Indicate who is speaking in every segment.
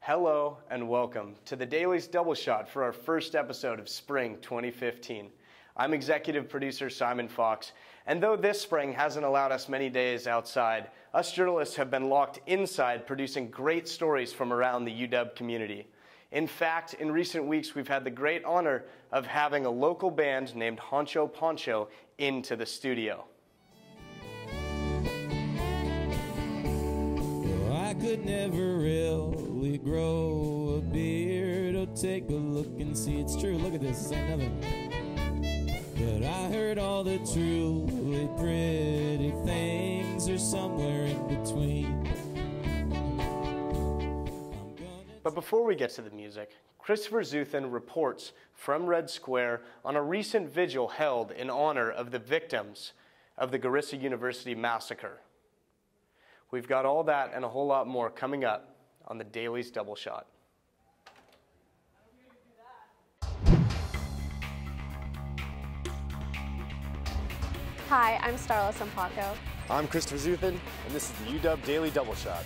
Speaker 1: Hello and welcome to the Daily's Double Shot for our first episode of Spring 2015. I'm executive producer Simon Fox, and though this spring hasn't allowed us many days outside, us journalists have been locked inside producing great stories from around the UW community. In fact, in recent weeks we've had the great honor of having a local band named Honcho Poncho into the studio.
Speaker 2: I could never really grow a beard. Oh, take a look and see it's true. Look at this, this ain't nothing. But I heard all the truly pretty things are somewhere in between.
Speaker 1: But before we get to the music, Christopher Zuthan reports from Red Square on a recent vigil held in honor of the victims of the Garissa University massacre. We've got all that and a whole lot more coming up on the Daily's Double Shot.
Speaker 3: Hi, I'm Starla Sampaco.
Speaker 4: I'm Christopher Zuthan, and this is the UW Daily Double Shot.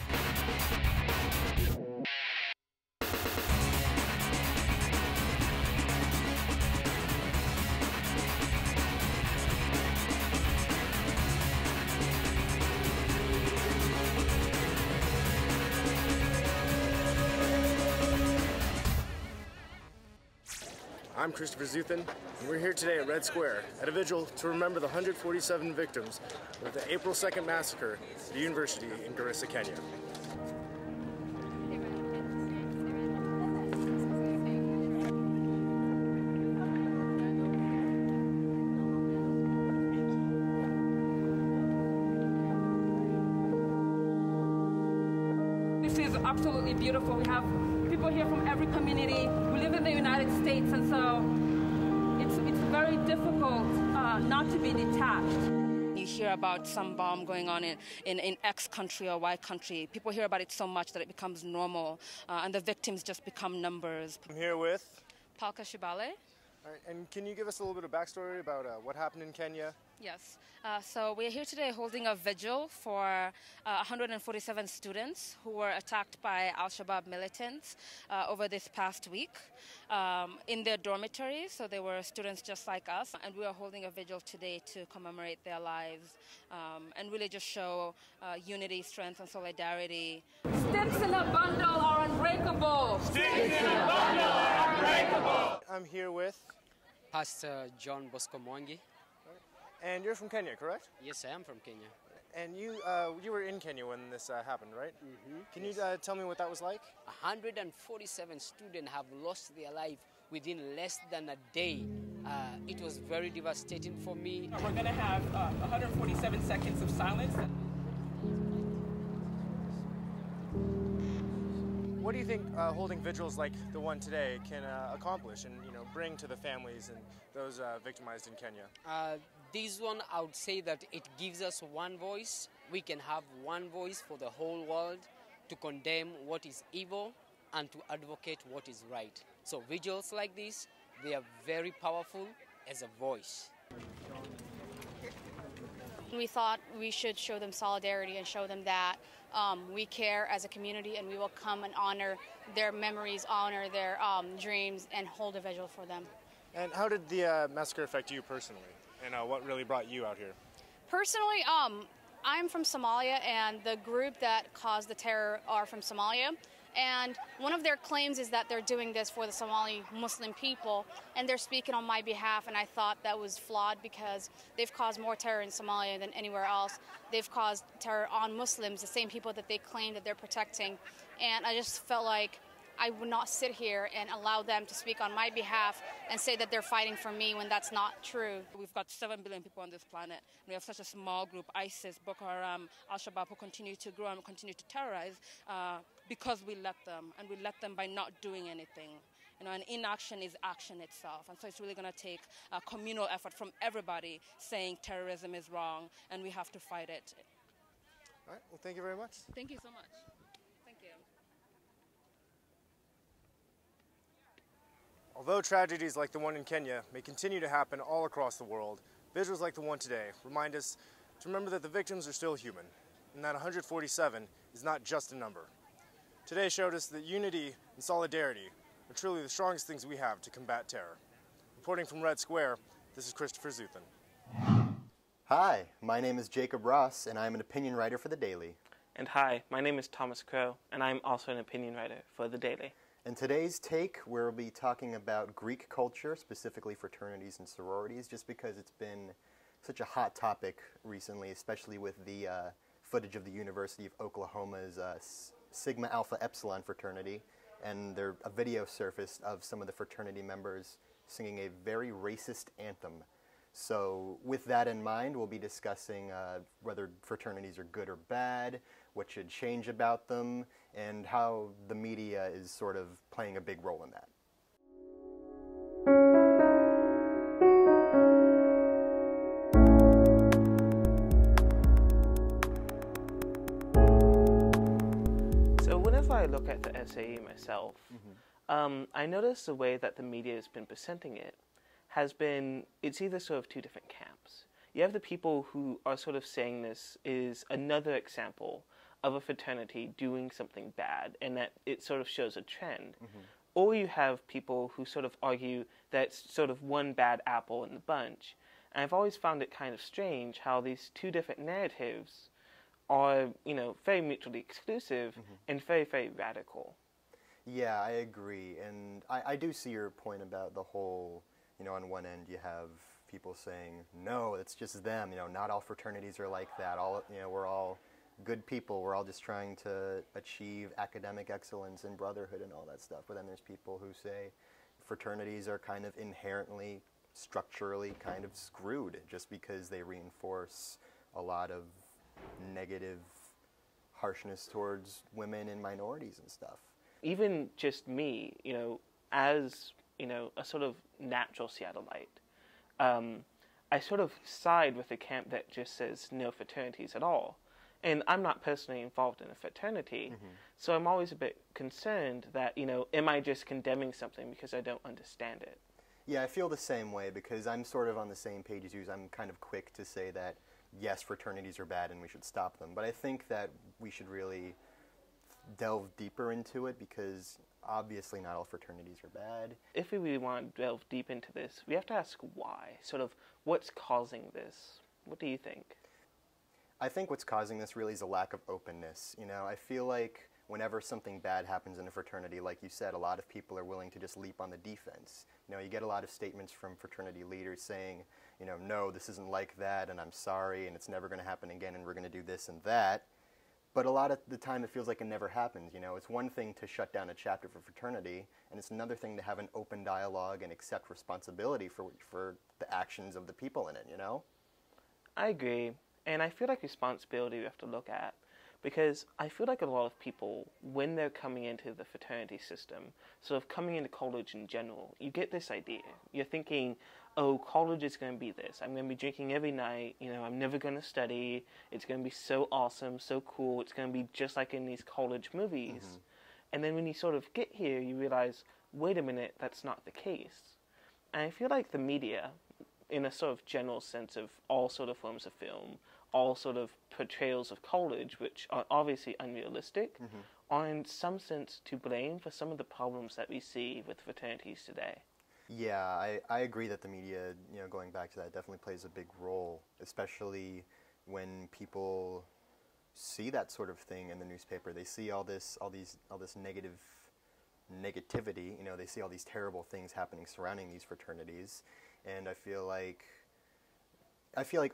Speaker 4: I'm Christopher Zuthan, and we're here today at Red Square at a vigil to remember the 147 victims of the April 2nd massacre at the university in Garissa, Kenya.
Speaker 5: This is absolutely beautiful. We have people here from every community. We live in the United States, and so it's very difficult not to be detached. You hear about some bomb going on in X country or Y country. People hear about it so much that it becomes normal, and the victims just become numbers.
Speaker 4: I'm here with...
Speaker 5: Palka Shibale.
Speaker 4: All right, and can you give us a little bit of backstory about what happened in Kenya?
Speaker 5: Yes. So we're here today holding a vigil for 147 students who were attacked by Al-Shabaab militants over this past week in their dormitories. So they were students just like us. And we are holding a vigil today to commemorate their lives and really just show unity, strength, and solidarity. Sticks in a bundle are unbreakable.
Speaker 6: Sticks in a bundle are unbreakable.
Speaker 4: I'm here with...
Speaker 7: Pastor John Bosco Mwangi.
Speaker 4: And you're from Kenya, correct?
Speaker 7: Yes, I am from Kenya.
Speaker 4: And you were in Kenya when this happened, right?
Speaker 7: Mm-hmm.
Speaker 4: Can you tell me what that was like?
Speaker 7: 147 students have lost their life within less than a day. It was very devastating for me.
Speaker 8: We're going to have 147 seconds of silence.
Speaker 4: What do you think holding vigils like the one today can accomplish and bring to the families and those victimized in Kenya?
Speaker 7: This one, I would say that it gives us one voice. We can have one voice for the whole world to condemn what is evil and to advocate what is right. So vigils like this, they are very powerful as a voice.
Speaker 3: We thought we should show them solidarity and show them that we care as a community, and we will come and honor their memories, honor their dreams, and hold a vigil for them.
Speaker 4: And how did the massacre affect you personally? And what really brought you out here?
Speaker 3: Personally, I'm from Somalia, and the group that caused the terror are from Somalia. And one of their claims is that they're doing this for the Somali Muslim people, and they're speaking on my behalf, and I thought that was flawed because they've caused more terror in Somalia than anywhere else. They've caused terror on Muslims, the same people that they claim that they're protecting. And I just felt like I would not sit here and allow them to speak on my behalf and say that they're fighting for me when that's not true.
Speaker 5: We've got 7 billion people on this planet. We have such a small group, ISIS, Boko Haram, Al-Shabaab, who continue to grow and continue to terrorize because we let them, and we let them by not doing anything. And inaction is action itself. And so it's really going to take a communal effort from everybody saying terrorism is wrong and we have to fight it.
Speaker 4: All right, well, thank you very much.
Speaker 5: Thank you so much. Thank you.
Speaker 4: Although tragedies like the one in Kenya may continue to happen all across the world, vigils like the one today remind us to remember that the victims are still human, and that 147 is not just a number. Today showed us that unity and solidarity are truly the strongest things we have to combat terror. Reporting from Red Square, this is Christopher Zuthan.
Speaker 9: Hi, my name is Jacob Ross, and I'm an opinion writer for The Daily.
Speaker 10: And hi, my name is Thomas Crow, and I'm also an opinion writer for The Daily.
Speaker 9: In today's take, we'll be talking about Greek culture, specifically fraternities and sororities, just because it's been such a hot topic recently, especially with the footage of the University of Oklahoma's Sigma Alpha Epsilon fraternity, and a video surfaced of some of the fraternity members singing a very racist anthem. So with that in mind, we'll be discussing whether fraternities are good or bad, what should change about them, and how the media is sort of playing a big role in that.
Speaker 10: So whenever I look at the SAE myself, I notice the way that the media has been presenting it has been, it's either sort of two different camps. You have the people who are sort of saying this is another example of a fraternity doing something bad and that it sort of shows a trend. Or you have people who sort of argue that it's sort of one bad apple in the bunch. And I've always found it kind of strange how these two different narratives are, you know, very mutually exclusive and very, very radical.
Speaker 9: Yeah, I agree. And I do see your point about the whole, you know, on one end you have people saying, no, it's just them, you know, not all fraternities are like that. All, you know, we're all good people. We're all just trying to achieve academic excellence and brotherhood and all that stuff. But then there's people who say fraternities are kind of inherently, structurally kind of screwed just because they reinforce a lot of negative harshness towards women and minorities and stuff.
Speaker 10: Even just me, you know, as, you know, a sort of natural Seattleite, I sort of side with the camp that just says no fraternities at all. And I'm not personally involved in a fraternity, so I'm always a bit concerned that, you know, am I just condemning something because I don't understand it?
Speaker 9: Yeah, I feel the same way because I'm sort of on the same page as you. I'm kind of quick to say that, yes, fraternities are bad and we should stop them. But I think that we should really delve deeper into it because obviously not all fraternities are bad.
Speaker 10: If we really want to delve deep into this, we have to ask why. Sort of what's causing this? What do you think?
Speaker 9: I think what's causing this really is a lack of openness. You know, I feel like whenever something bad happens in a fraternity, like you said, a lot of people are willing to just leap on the defense. You know, you get a lot of statements from fraternity leaders saying, you know, no, this isn't like that, and I'm sorry, and it's never going to happen again, and we're going to do this and that. But a lot of the time it feels like it never happens, you know. It's one thing to shut down a chapter for fraternity, and it's another thing to have an open dialogue and accept responsibility for the actions of the people in it, you know?
Speaker 10: I agree. And I feel like responsibility we have to look at, because I feel like a lot of people, when they're coming into the fraternity system, sort of coming into college in general, you get this idea. You're thinking, oh, college is going to be this. I'm going to be drinking every night. You know, I'm never going to study. It's going to be so awesome, so cool. It's going to be just like in these college movies. And then when you sort of get here, you realize, wait a minute, that's not the case. And I feel like the media, in a sort of general sense of all sort of forms of film, all sort of portrayals of college, which are obviously unrealistic, are in some sense to blame for some of the problems that we see with fraternities today.
Speaker 9: Yeah, I agree that the media, you know, going back to that, definitely plays a big role, especially when people see that sort of thing in the newspaper. They see all this negativity, you know, they see all these terrible things happening surrounding these fraternities, and I feel like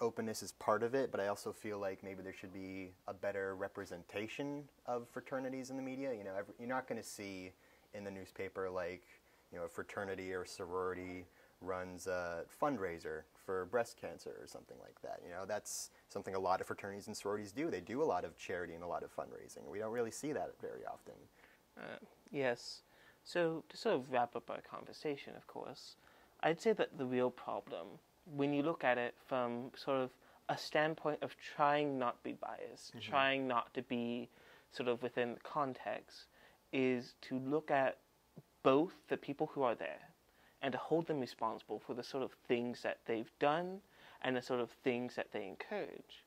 Speaker 9: openness is part of it, but I also feel like maybe there should be a better representation of fraternities in the media. You know, you're not going to see in the newspaper like, you know, a fraternity or sorority runs a fundraiser for breast cancer or something like that. You know, that's something a lot of fraternities and sororities do. They do a lot of charity and a lot of fundraising. We don't really see that very often.
Speaker 10: Yes. So to sort of wrap up our conversation, of course, I'd say that the real problem, when you look at it from sort of a standpoint of trying not to be biased, trying not to be sort of within the context, is to look at both the people who are there and to hold them responsible for the sort of things that they've done and the sort of things that they encourage,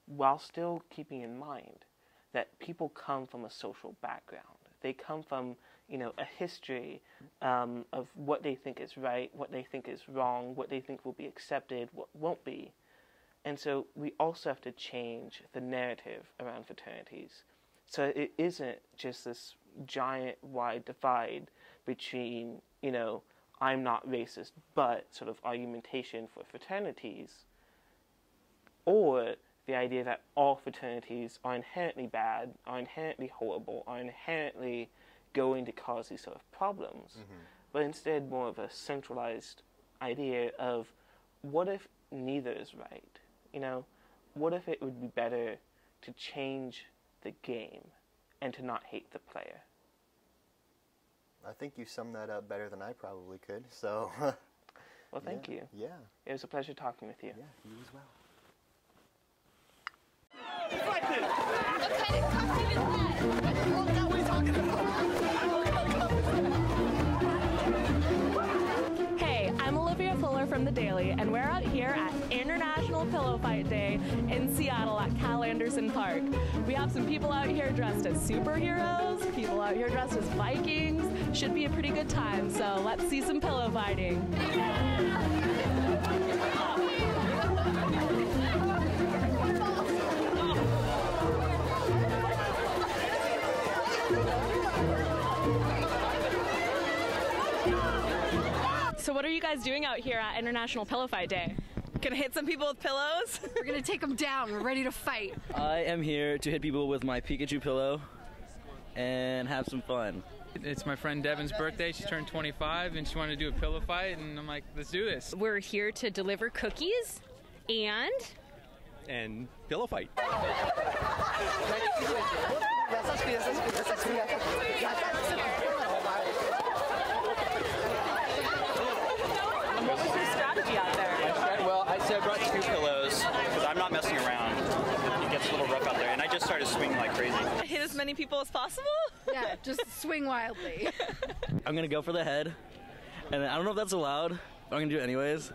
Speaker 10: while still keeping in mind that people come from a social background. They come from, you know, a history of what they think is right, what they think is wrong, what they think will be accepted, what won't be. And so we also have to change the narrative around fraternities. So it isn't just this giant wide divide between, you know, I'm not racist, but sort of argumentation for fraternities, or the idea that all fraternities are inherently bad, are inherently horrible, are inherently going to cause these sort of problems, but instead more of a centralized idea of what if neither is right? You know, what if it would be better to change the game and to not hate the player?
Speaker 9: I think you summed that up better than I probably could, so...
Speaker 10: Well, thank you.
Speaker 9: Yeah.
Speaker 10: It was a pleasure talking with you.
Speaker 9: Yeah, you as well.
Speaker 6: What kind of costume is that? What are you talking about?
Speaker 11: Hey, I'm Olivia Fuller from The Daily, and we're out here at International Pillow Fight Day in Seattle at Cal Anderson Park. We have some people out here dressed as superheroes, people out here dressed as Vikings. Should be a pretty good time, so let's see some pillow fighting. So what are you guys doing out here at International Pillow Fight Day? Gonna hit some people with pillows?
Speaker 12: We're gonna take them down. We're ready to fight.
Speaker 13: I am here to hit people with my Pikachu pillow and have some fun.
Speaker 14: It's my friend Devin's birthday. She turned 25 and she wanted to do a pillow fight, and I'm like, let's do this.
Speaker 11: We're here to deliver cookies and
Speaker 15: pillow fight.
Speaker 11: What was your strategy out there?
Speaker 13: Well, I said I brought 2 pillows because I'm not messing around. It gets a little rough out there, and I just started swinging like crazy.
Speaker 11: Hit as many people as possible?
Speaker 12: Yeah, just swing wildly.
Speaker 13: I'm going to go for the head, and I don't know if that's allowed, but I'm going to do it anyways.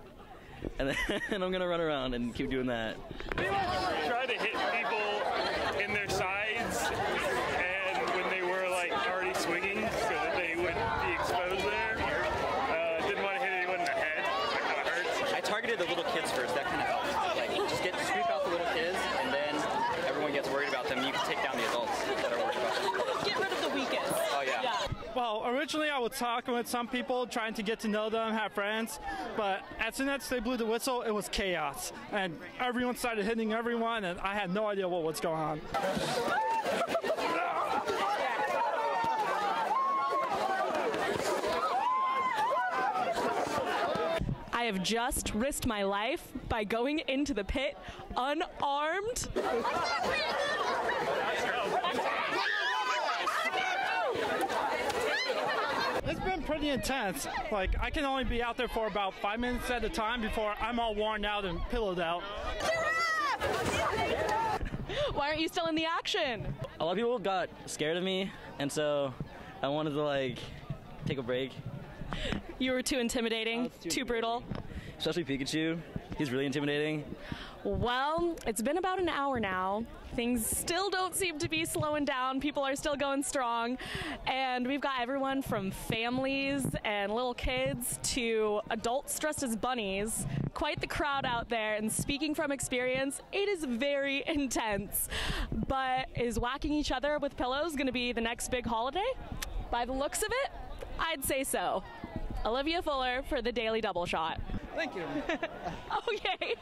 Speaker 13: And then I'm going to run around and keep doing that.
Speaker 16: Try to hit people in their sides and when they were like already swinging so that they wouldn't be exposed there. Didn't want to hit anyone in the head. That kind of hurts.
Speaker 13: I targeted the little kids first. That kind of helps. Like, just sweep out the little kids, and then everyone gets worried about them. You can take down the adults that are worried about them.
Speaker 11: Get rid of the weakest.
Speaker 13: Oh, yeah.
Speaker 17: Well, originally I was talking with some people, trying to get to know them, have friends, but as soon as they blew the whistle, it was chaos. And everyone started hitting everyone, and I had no idea what was going on.
Speaker 11: I have just risked my life by going into the pit unarmed.
Speaker 17: It's been pretty intense. Like, I can only be out there for about 5 minutes at a time before I'm all worn out and pillowed out.
Speaker 11: Why aren't you still in the action?
Speaker 13: A lot of people got scared of me, and so I wanted to, take a break.
Speaker 11: You were too intimidating, too brutal.
Speaker 13: Especially Pikachu. He's really intimidating.
Speaker 11: Well, it's been about an hour now. Things still don't seem to be slowing down. People are still going strong. And we've got everyone from families and little kids to adults dressed as bunnies. Quite the crowd out there. And speaking from experience, it is very intense. But is whacking each other with pillows going to be the next big holiday? By the looks of it, I'd say so. Olivia Fuller for The Daily Double Shot.
Speaker 17: Thank you.
Speaker 11: Okay.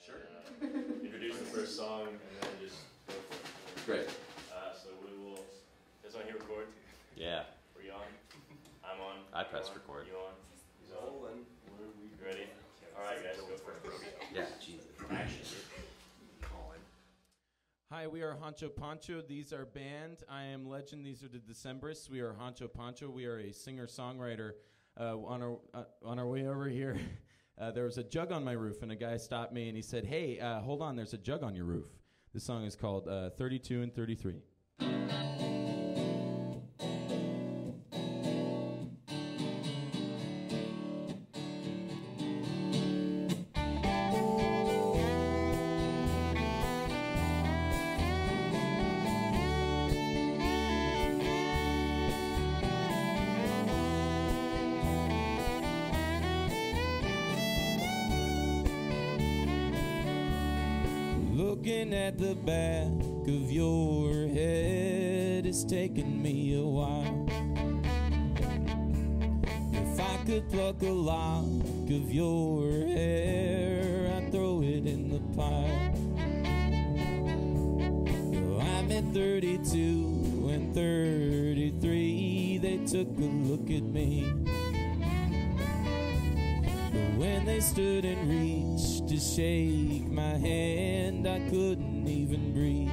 Speaker 18: Sure. Introduce the first song and then just go for it. Great. So we will. Does on here record? Yeah. Are you on? I'm on. I press record. You on? He's on. You ready? All right, guys, go for it. Yeah, Jesus.
Speaker 2: Hi, we are Honcho Poncho. These are band. I am Legend. These are the Decemberists. We are Honcho Poncho. We are a singer-songwriter. On our way over here, there was a jug on my roof, and a guy stopped me, and he said, hey, hold on, there's a jug on your roof. This song is called 32 and 33. Looking at the back of your head is taking me a while. If I could pluck a lock of your hair, I'd throw it in the pile. I'm at 32 and 33, they took a look at me. But when they stood and reached to shake my hand, I couldn't even breathe.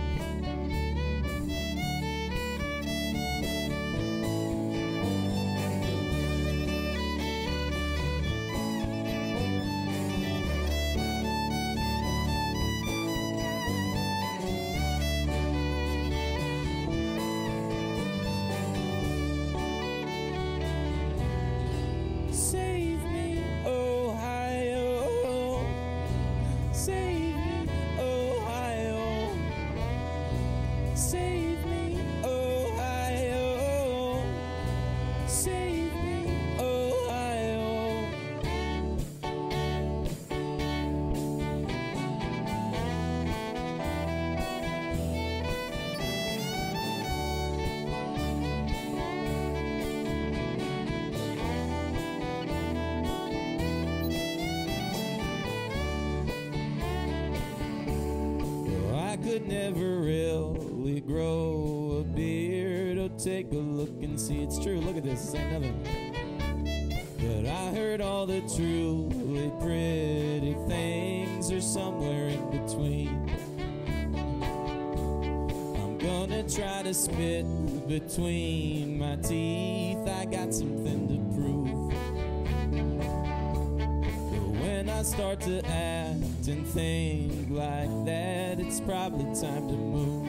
Speaker 2: Never really grow a beard. Oh, take a look and see it's true. Look at this, this ain't nothing. But I heard all the truly pretty things are somewhere in between. I'm gonna try to spit between my teeth. I got something to prove. But when I start to act and think like that, it's probably time to move.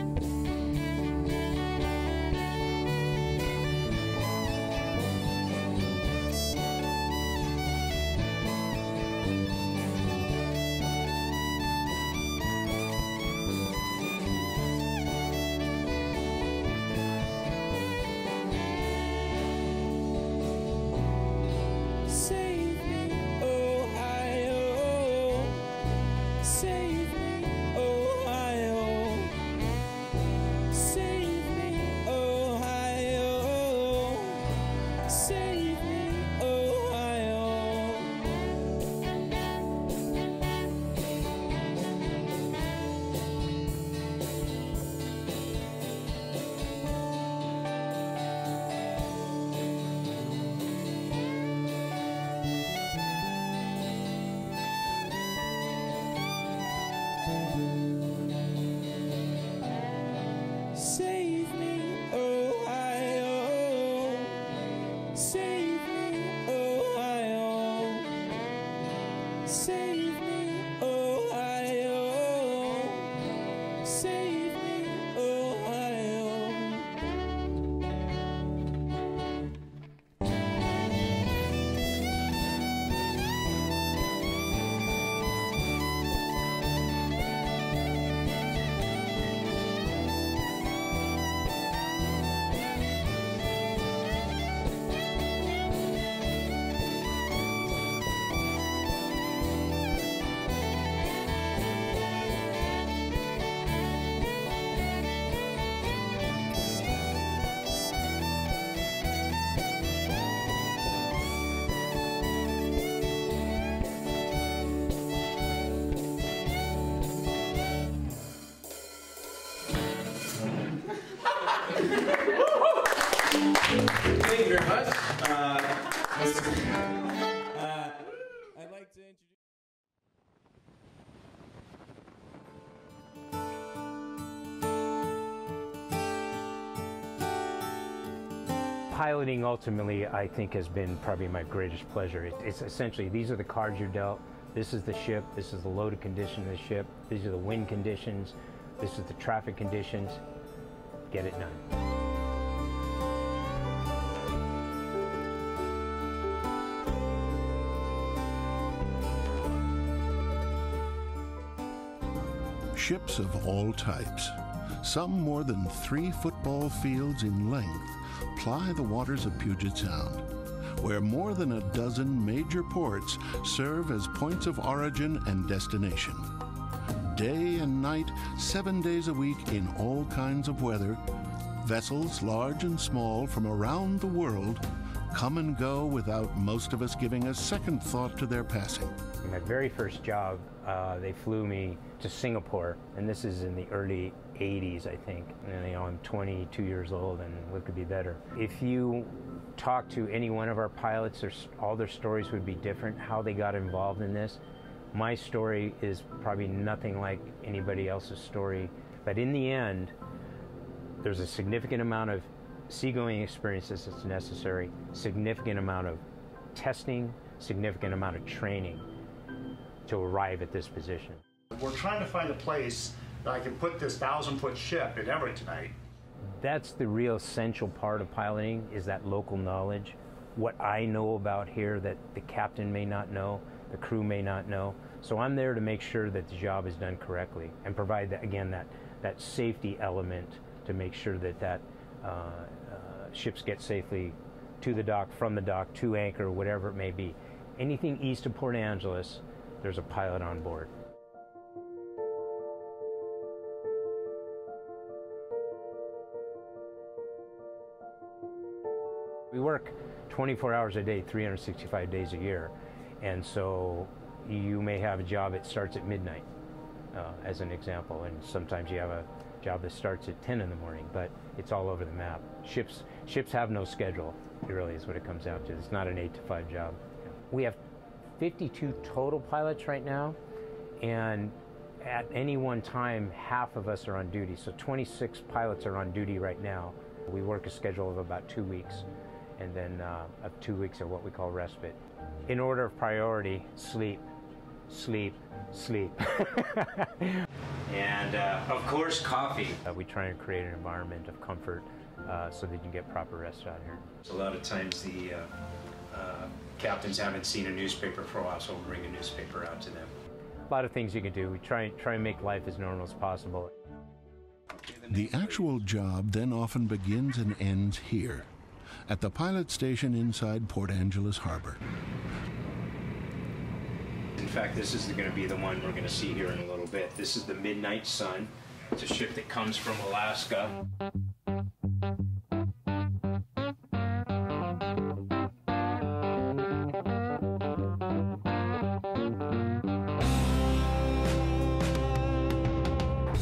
Speaker 19: Thank you very much.
Speaker 2: I'd like to introduce...
Speaker 20: Piloting ultimately, I think, has been probably my greatest pleasure. It's essentially, these are the cards you're dealt. This is the ship. This is the loaded condition of the ship. These are the wind conditions. This is the traffic conditions. Get it done.
Speaker 21: Ships of all types, some more than 3 football fields in length, ply the waters of Puget Sound, where more than a dozen major ports serve as points of origin and destination. day and night, 7 days a week in all kinds of weather, vessels large and small from around the world come and go without most of us giving a second thought to their passing.
Speaker 20: My very first job, they flew me to Singapore, and this is in the early 80s, I think. And I'm 22 years old, and what could be better? If you talk to any one of our pilots, all their stories would be different, how they got involved in this. My story is probably nothing like anybody else's story, but in the end, there's a significant amount of seagoing experiences that's necessary, significant amount of testing, significant amount of training to arrive at this position.
Speaker 19: We're trying to find a place that I can put this 1,000-foot ship in ever tonight.
Speaker 20: That's the real essential part of piloting, is that local knowledge. What I know about here that the captain may not know, the crew may not know. So I'm there to make sure that the job is done correctly and provide, again, that safety element to make sure that ships get safely to the dock, from the dock, to anchor, whatever it may be. Anything east of Port Angeles, there's a pilot on board. We work 24 hours a day, 365 days a year, and so you may have a job that starts at midnight, as an example, and sometimes you have a job that starts at 10 in the morning, but it's all over the map. Ships have no schedule, really, is what it comes down to. It's not an 8-to-5 job. We have 52 total pilots right now, and at any one time, half of us are on duty, so 26 pilots are on duty right now. We work a schedule of about 2 weeks, and then 2 weeks of what we call respite. In order of priority, sleep, sleep, sleep. And of course, coffee. We try and create an environment of comfort so that you can get proper rest out here.
Speaker 22: A lot of times the captains haven't seen a newspaper for a while, so we'll bring a newspaper out to them.
Speaker 20: A lot of things you can do. We try and make life as normal as possible.
Speaker 21: The actual job then often begins and ends here, at the pilot station inside Port Angeles Harbor.
Speaker 22: In fact, this is going to be the one we're going to see here in a little bit. This is the Midnight Sun. It's a ship that comes from Alaska.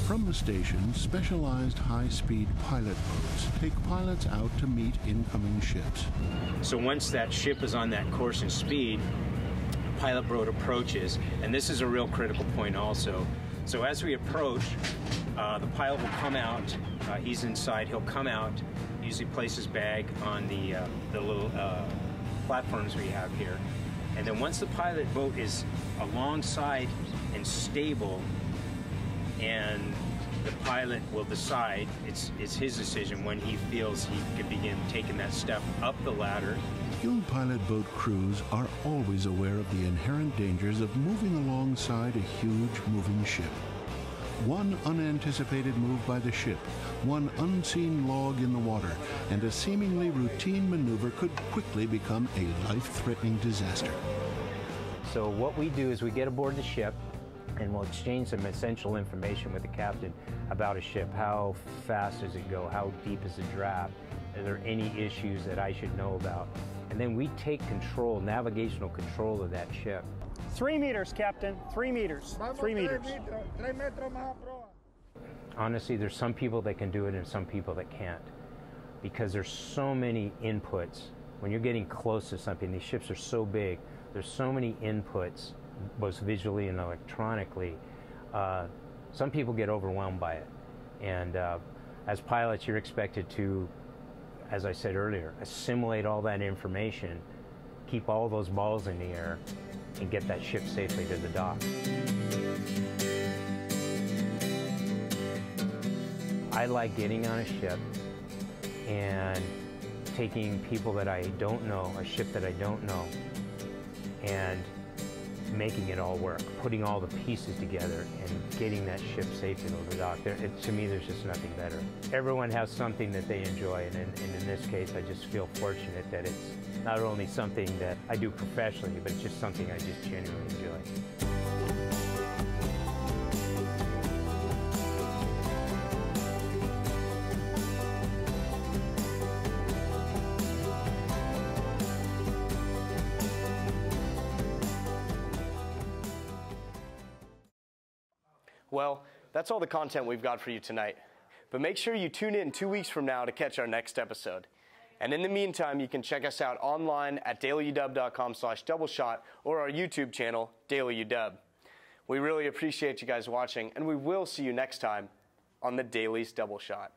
Speaker 21: From the station, specialized high-speed pilot boats take pilots out to meet incoming ships.
Speaker 22: So once that ship is on that course and speed, pilot boat approaches, and this is a real critical point also. So as we approach, the pilot will come out, he's inside, he'll come out, usually place his bag on the little platforms we have here. And then once the pilot boat is alongside and stable, and the pilot will decide, it's his decision when he feels he can begin taking that step up the ladder.
Speaker 21: Skilled pilot boat crews are always aware of the inherent dangers of moving alongside a huge moving ship. One unanticipated move by the ship, one unseen log in the water, and a seemingly routine maneuver could quickly become a life-threatening disaster.
Speaker 20: So what we do is we get aboard the ship, and we'll exchange some essential information with the captain about a ship. How fast does it go? How deep is the draft? Are there any issues that I should know about? And then we take control, navigational control of that ship.
Speaker 23: 3 meters, Captain. 3 meters. 3 meters.
Speaker 20: Honestly, there's some people that can do it and some people that can't, because there's so many inputs. When you're getting close to something, these ships are so big, there's so many inputs, both visually and electronically. Some people get overwhelmed by it. And as pilots, you're expected to, as I said earlier, assimilate all that information, keep all those balls in the air, and get that ship safely to the dock. I like getting on a ship and taking people that I don't know, a ship that I don't know, and making it all work, putting all the pieces together and getting that ship safely to the dock. To me, there's just nothing better. Everyone has something that they enjoy, and in this case, I just feel fortunate that it's not only something that I do professionally, but it's just something I just genuinely enjoy.
Speaker 4: Well, that's all the content we've got for you tonight. But make sure you tune in 2 weeks from now to catch our next episode. And in the meantime, you can check us out online at dailyudub.com/doubleshot or our YouTube channel, Daily UW. We really appreciate you guys watching, and we will see you next time on the Daily's Double Shot.